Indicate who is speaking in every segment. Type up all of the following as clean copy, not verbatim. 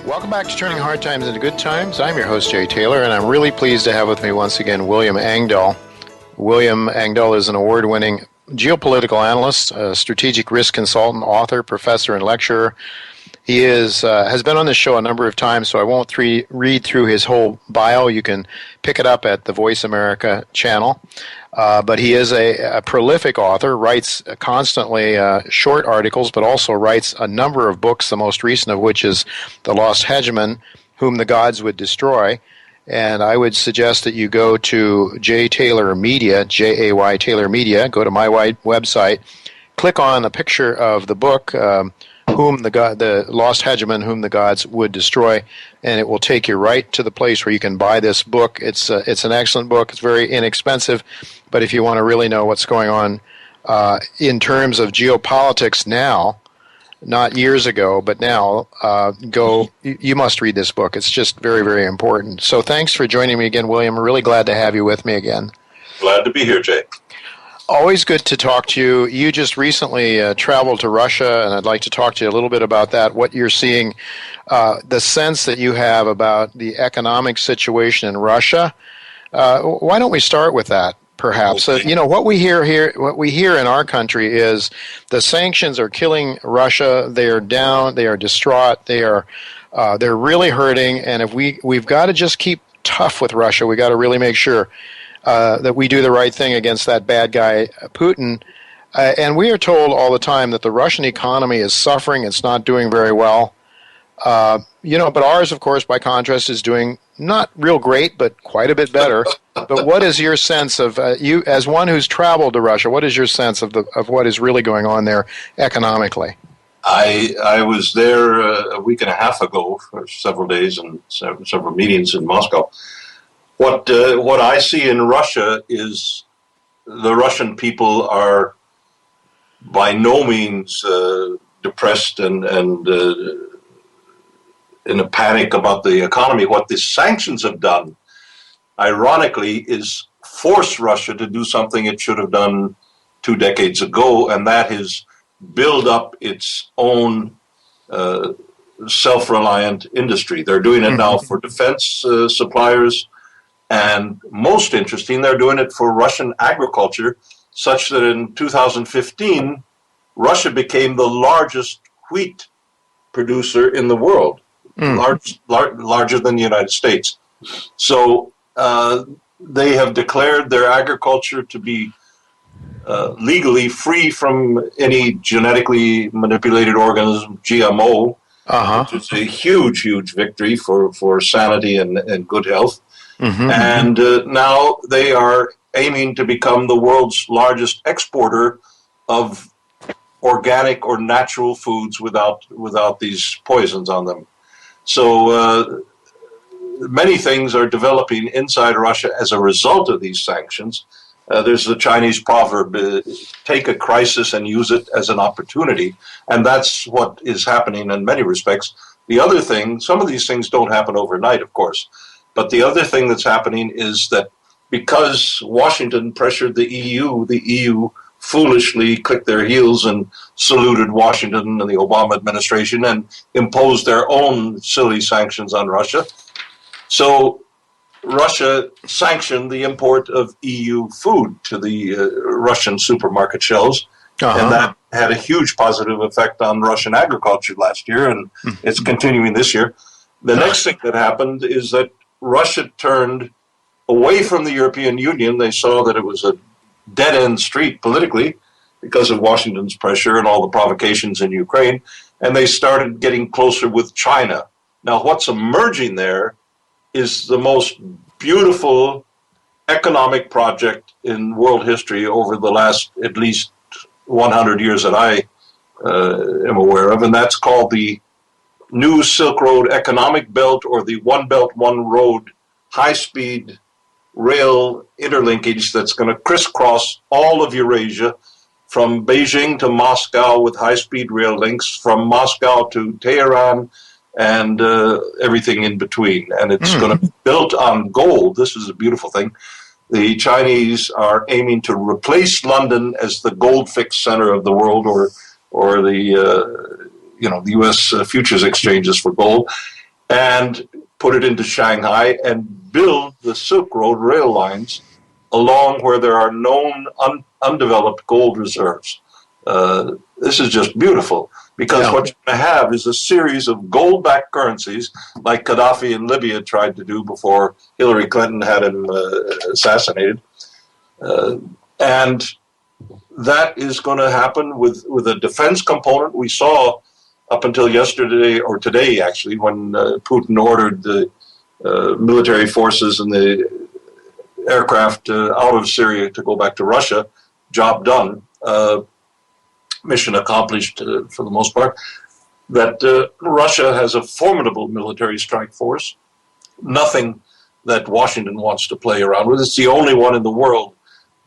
Speaker 1: Welcome back to Turning Hard Times into Good Times. I'm your host, Jay Taylor, and I'm really pleased to have with me once again William Engdahl. William Engdahl is an award-winning geopolitical analyst, a strategic risk consultant, author, professor, and lecturer. He has been on this show a number of times, so I won't read through his whole bio. You can pick it up at the Voice America channel. But he is a prolific author, writes constantly short articles, but also writes a number of books, the most recent of which is The Lost Hegemon, Whom the Gods Would Destroy. And I would suggest that you go to J. Taylor Media, J-A-Y Taylor Media, go to my website, click on a picture of the book, the Lost Hegemon, Whom the Gods Would Destroy, and it will take you right to the place where you can buy this book. It's an excellent book. It's very inexpensive, but if you want to really know what's going on in terms of geopolitics now, not years ago, but now, you must read this book. It's just very, very important. So thanks for joining me again, William. I'm really glad to have you with me again.
Speaker 2: Glad to be here, Jay.
Speaker 1: Always good to talk to you. You just recently traveled to Russia, and I'd like to talk to you a little bit about that, what you're seeing, the sense that you have about the economic situation in Russia. Why don't we start with that, perhaps?
Speaker 2: Okay.
Speaker 1: What we hear in our country is the sanctions are killing Russia. They are down. They are distraught. They're really hurting, and if we've got to just keep tough with Russia. We got to really make sure that we do the right thing against that bad guy, Putin. And we are told all the time that the Russian economy is suffering. It's not doing very well. But ours, of course, by contrast, is doing not real great, but quite a bit better. But what is your sense of, you as one who's traveled to Russia, what is your sense of what is really going on there economically?
Speaker 2: I was there a week and a half ago for several days and several meetings in Moscow. What I see in Russia is the Russian people are by no means depressed and in a panic about the economy. What the sanctions have done, ironically, is force Russia to do something it should have done 2 decades ago, and that is build up its own self-reliant industry. They're doing it now for defense suppliers. And most interesting, they're doing it for Russian agriculture, such that in 2015, Russia became the largest wheat producer in the world, larger than the United States. So they have declared their agriculture to be legally free from any genetically manipulated organism, GMO, which is a huge, huge victory for sanity and good health. And now they are aiming to become the world's largest exporter of organic or natural foods without these poisons on them. So many things are developing inside Russia as a result of these sanctions. There's the Chinese proverb, take a crisis and use it as an opportunity. And that's what is happening in many respects. The other thing, some of these things don't happen overnight, of course. But the other thing that's happening is that because Washington pressured the EU foolishly clicked their heels and saluted Washington and the Obama administration and imposed their own silly sanctions on Russia. So Russia sanctioned the import of EU food to the Russian supermarket shelves. And that had a huge positive effect on Russian agriculture last year, and it's continuing this year. The next thing that happened is that Russia turned away from the European Union. They saw that it was a dead-end street politically because of Washington's pressure and all the provocations in Ukraine, and they started getting closer with China. Now, what's emerging there is the most beautiful economic project in world history over the last at least 100 years that I am aware of, and that's called the New Silk Road Economic Belt, or the One Belt, One Road high-speed rail interlinkage that's going to crisscross all of Eurasia from Beijing to Moscow with high-speed rail links, from Moscow to Tehran and everything in between. And it's going to be built on gold. This is a beautiful thing. The Chinese are aiming to replace London as the gold-fixed center of the world, or the the U.S. futures exchanges for gold. and put it into Shanghai and build the Silk Road rail lines along where there are known undeveloped gold reserves. This is just beautiful, because what you're going to have is a series of gold-backed currencies like Gaddafi in Libya tried to do before Hillary Clinton had him assassinated. And that is going to happen with a defense component. We saw up until yesterday, or today actually, when Putin ordered the military forces and the aircraft out of Syria to go back to Russia, job done, mission accomplished for the most part, that Russia has a formidable military strike force, nothing that Washington wants to play around with. It's the only one in the world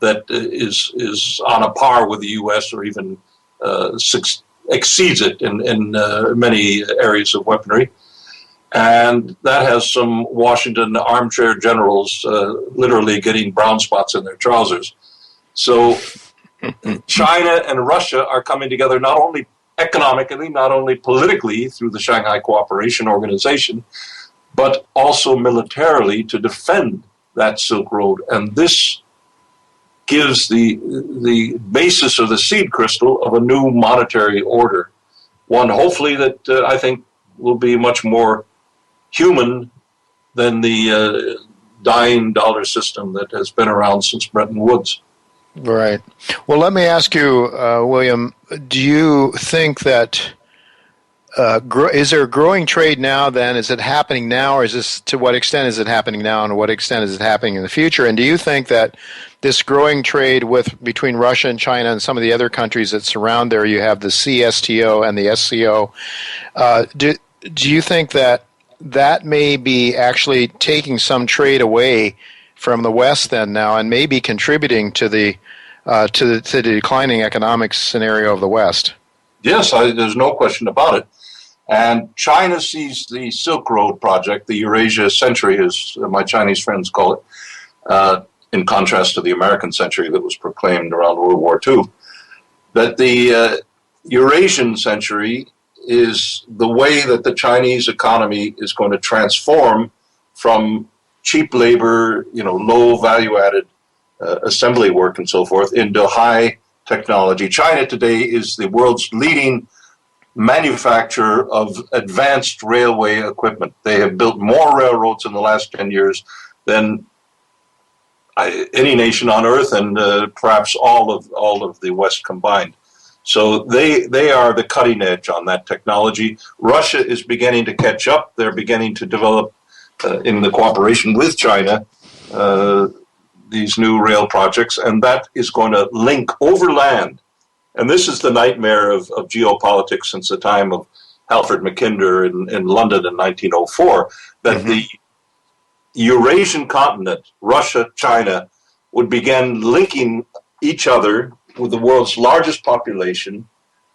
Speaker 2: that is on a par with the U.S. or even exceeds it in many areas of weaponry. And that has some Washington armchair generals literally getting brown spots in their trousers. So China and Russia are coming together not only economically, not only politically through the Shanghai Cooperation Organization, but also militarily to defend that Silk Road. And this gives the basis or the seed crystal of a new monetary order, one hopefully that I think will be much more human than the dying dollar system that has been around since Bretton Woods.
Speaker 1: Right. Well, let me ask you, William, do you think that is there a growing trade now then? Is it happening now, or is this, to what extent is it happening now, and to what extent is it happening in the future? And do you think that this growing trade between Russia and China and some of the other countries that surround there, you have the CSTO and the SCO, do you think that may be actually taking some trade away from the West then now, and maybe contributing to the declining economic scenario of the West?
Speaker 2: Yes, there's no question about it. And China sees the Silk Road project, the Eurasia Century, as my Chinese friends call it, in contrast to the American century that was proclaimed around World War II, that the Eurasian century is the way that the Chinese economy is going to transform from cheap labor, low value-added assembly work and so forth, into high technology. China today is the world's leading manufacturer of advanced railway equipment. They have built more railroads in the last 10 years than any nation on earth, and perhaps all of the West combined. So they are the cutting edge on that technology. Russia is beginning to catch up. They're beginning to develop, in the cooperation with China, these new rail projects, and that is going to link overland. And this is the nightmare of geopolitics since the time of Alfred Mackinder in London in 1904, that the Eurasian continent, Russia, China, would begin linking each other with the world's largest population.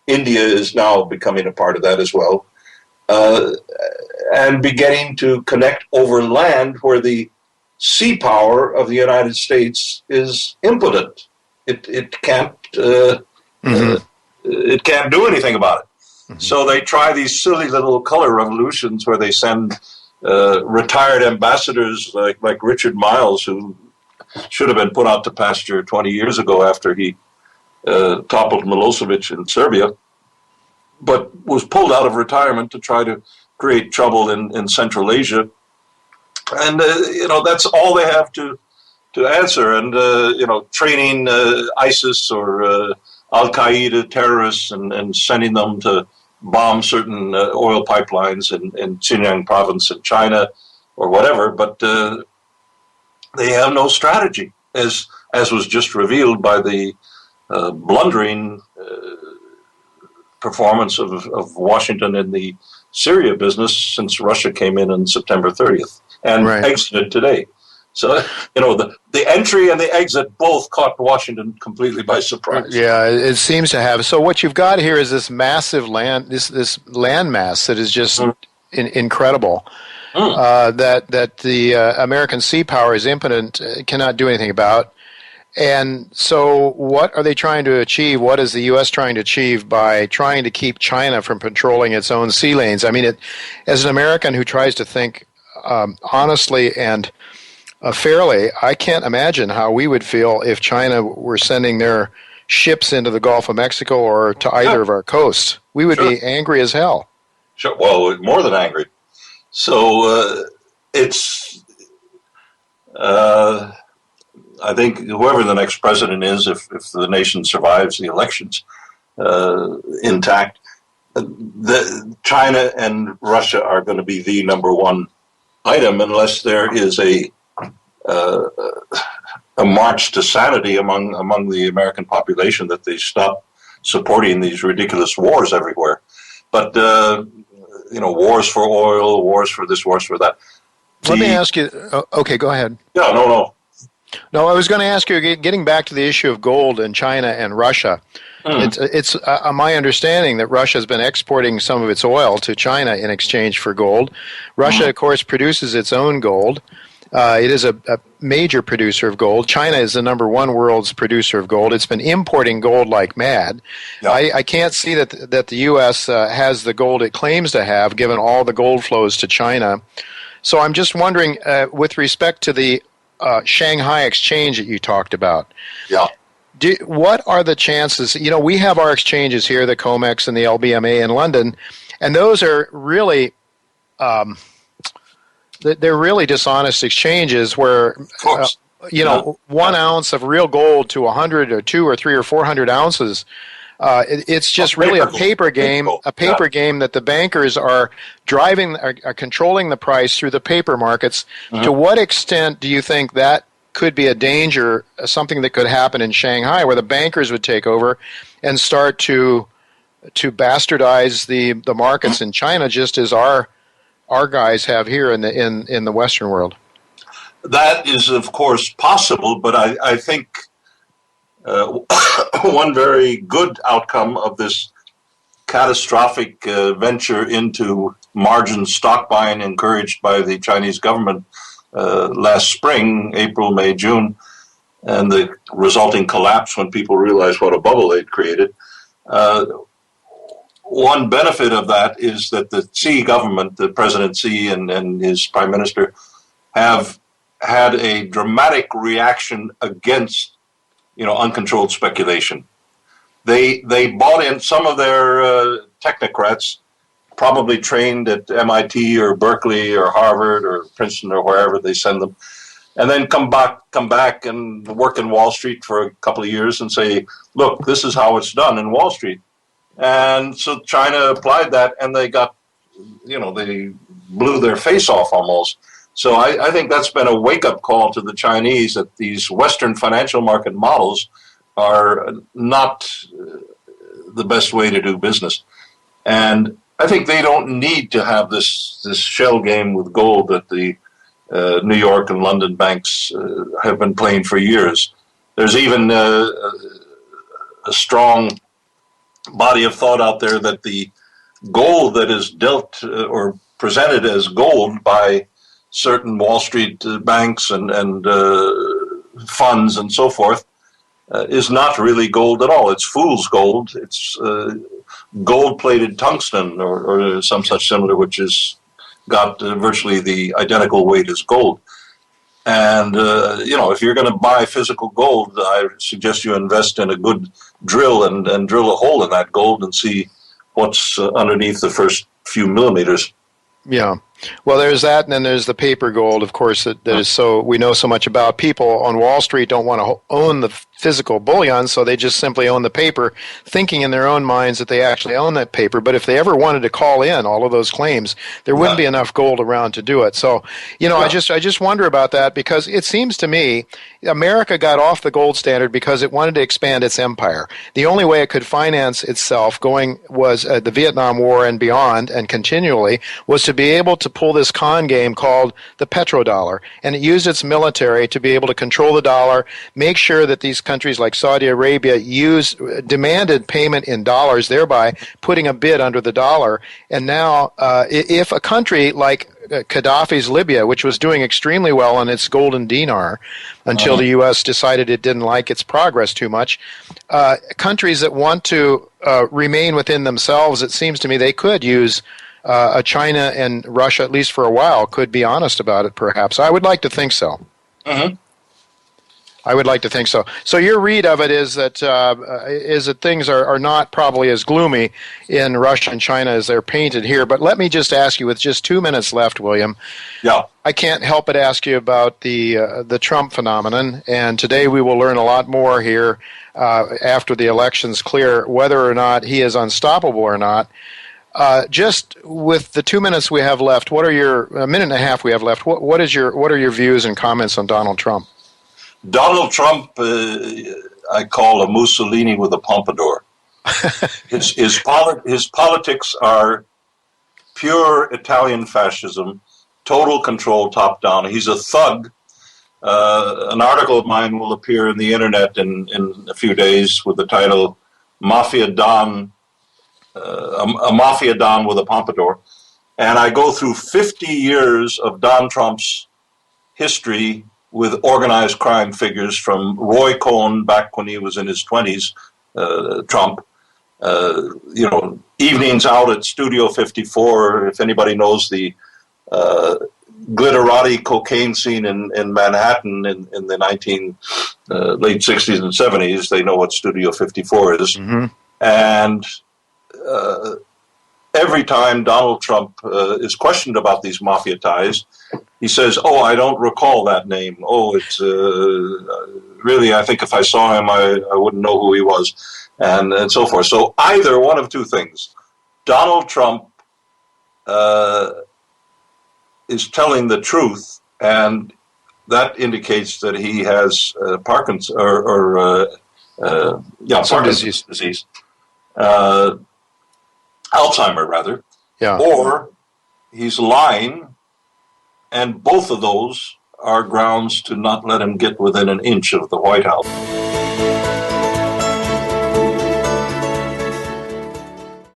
Speaker 2: India is now becoming a part of that as well, and beginning to connect over land where the sea power of the United States is impotent. It can't it can't do anything about it. Mm-hmm. So they try these silly little color revolutions where they send retired ambassadors like Richard Miles, who should have been put out to pasture 20 years ago after he toppled Milosevic in Serbia, but was pulled out of retirement to try to create trouble in Central Asia. And, that's all they have to answer. And, training ISIS or Al-Qaeda terrorists and sending them to bomb certain oil pipelines in Xinjiang province in China or whatever. But they have no strategy, as was just revealed by the blundering performance of Washington in the Syria business since Russia came in on September 30th and exited today. So, the entry and the exit both caught Washington completely by surprise.
Speaker 1: Yeah, it seems to have. So what you've got here is this massive this land mass that is just incredible. That the American sea power is impotent, cannot do anything about. And so what are they trying to achieve? What is the U.S. trying to achieve by trying to keep China from controlling its own sea lanes? I mean, as an American who tries to think honestly and fairly, I can't imagine how we would feel if China were sending their ships into the Gulf of Mexico or to either of our coasts. We would be angry as hell.
Speaker 2: Sure. Well, more than angry. So it's... I think whoever the next president is, if the nation survives the elections intact, China and Russia are going to be the number one item unless there is a march to sanity among the American population, that they stop supporting these ridiculous wars everywhere. But wars for oil, wars for this, wars for that.
Speaker 1: Let me ask you. Okay, go ahead.
Speaker 2: Yeah, no.
Speaker 1: No, I was going to ask you, getting back to the issue of gold in China and Russia. It's my understanding that Russia has been exporting some of its oil to China in exchange for gold. Russia, of course, produces its own gold. It is a major producer of gold. China is the number one world's producer of gold. It's been importing gold like mad. Yeah. I can't see that the U.S. Has the gold it claims to have, given all the gold flows to China. So I'm just wondering, with respect to the Shanghai exchange that you talked about.
Speaker 2: Yeah.
Speaker 1: What are the chances? We have our exchanges here, the COMEX and the LBMA in London, and those are really, they're really dishonest exchanges where, 1 ounce of real gold to 100 or 2 or 3 or 400 ounces. It's just really a paper game, game that the bankers are driving, are controlling the price through the paper markets. To what extent do you think that could be a danger, something that could happen in Shanghai, where the bankers would take over and start to bastardize the markets in China, just as our guys have here in the Western world?
Speaker 2: That is, of course, possible, but I think one very good outcome of this catastrophic venture into margin stock buying encouraged by the Chinese government last spring, April, May, June, and the resulting collapse when people realized what a bubble they'd created. One benefit of that is that the Xi government, the President Xi and his prime minister, have had a dramatic reaction against uncontrolled speculation. They bought in some of their technocrats, probably trained at MIT or Berkeley or Harvard or Princeton or wherever they send them, and then come back and work in Wall Street for a couple of years and say, look, this is how it's done in Wall Street. And so China applied that, and they got, they blew their face off almost. So I think that's been a wake-up call to the Chinese that these Western financial market models are not the best way to do business. And I think they don't need to have this shell game with gold that the New York and London banks have been playing for years. There's even a strong body of thought out there that the gold that is dealt or presented as gold by certain Wall Street banks and funds and so forth is not really gold at all. It's fool's gold. It's gold-plated tungsten or some such similar, which has got virtually the identical weight as gold. And, if you're going to buy physical gold, I suggest you invest in a good drill and drill a hole in that gold and see what's underneath the first few millimeters.
Speaker 1: Yeah. Well, there's that, and then there's the paper gold, of course, that is so we know so much about. People on Wall Street don't want to own the physical bullion, so they just simply own the paper, thinking in their own minds that they actually own that paper. But if they ever wanted to call in all of those claims, there wouldn't be enough gold around to do it. So, I just wonder about that, because it seems to me America got off the gold standard because it wanted to expand its empire. The only way it could finance itself was the Vietnam War and beyond, and continually, was to be able to pull this con game called the petrodollar, and it used its military to be able to control the dollar, make sure that these countries like Saudi Arabia demanded payment in dollars, thereby putting a bid under the dollar. And now, if a country like Gaddafi's Libya, which was doing extremely well on its golden dinar until the U.S. decided it didn't like its progress too much, countries that want to remain within themselves, it seems to me they could use China and Russia, at least for a while, could be honest about it, perhaps. I would like to think so.
Speaker 2: Mm-hmm.
Speaker 1: I would like to think so. So your read of it is that things are not probably as gloomy in Russia and China as they're painted here. But let me just ask you, with just 2 minutes left, William.
Speaker 2: Yeah.
Speaker 1: I can't help but ask you about the Trump phenomenon. And today we will learn a lot more here after the elections clear whether or not he is unstoppable or not. Just with the 2 minutes we have left, what are your a minute and a half we have left? What are your views and comments on Donald Trump?
Speaker 2: Donald Trump, I call a Mussolini with a pompadour. His politics are pure Italian fascism, total control, top down. He's a thug. An article of mine will appear in the internet in a few days with the title "Mafia Don." A mafia don with a pompadour, and I go through 50 years of Don Trump's history with organized crime figures from Roy Cohn back when he was in his 20s, Trump, evenings out at Studio 54, if anybody knows the glitterati cocaine scene in Manhattan in the late 60s and 70s, they know what Studio 54 is. Mm-hmm. And every time Donald Trump is questioned about these mafia ties, he says, "Oh, I don't recall that name. Oh, it's really, I think if I saw him, I wouldn't know who he was," and so forth. So either one of two things. Donald Trump is telling the truth, and that indicates that he has Parkinson's Parkinson's disease. Alzheimer, rather, or he's lying, and both of those are grounds to not let him get within an inch of the White House.